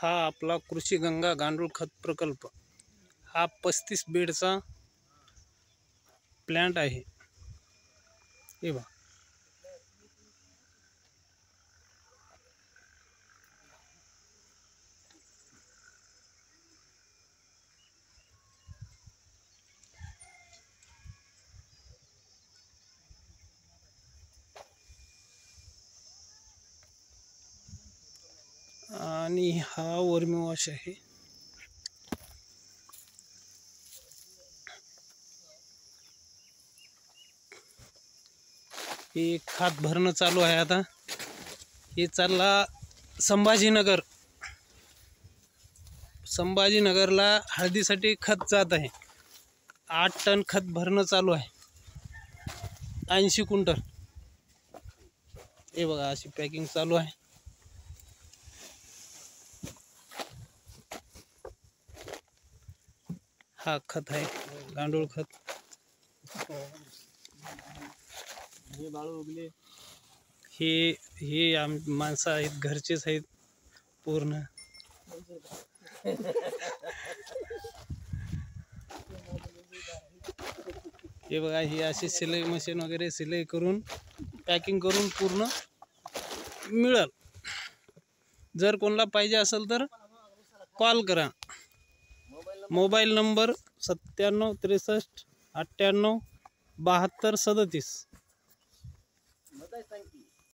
हा आपला कृषी गंगा गांडूळ खत प्रकल्प हा 35 बेडचा प्लांट आहे। हे बघा आणि हा वर्मी वॉश आहे। हे खत भरणं चालू आहे आता। हे चालला संभाजीनगरला हळदीसाठी खत जात आहे। 8 टन खत भरणं चालू आहे, 80 क्विंटल। हे बघा अशी पॅकिंग चालू आहे। हा खत आहे गांडूळ खत। हे माणसं आहेत, घरचेच आहेत पूर्ण। हे बघा ही अशी सिलाई मशीन वगैरे सिलाई करून पॅकिंग करून पूर्ण मिळेल। जर कोणाला पाहिजे असेल तर कॉल करा। Mobile number 97 63 98 72 37।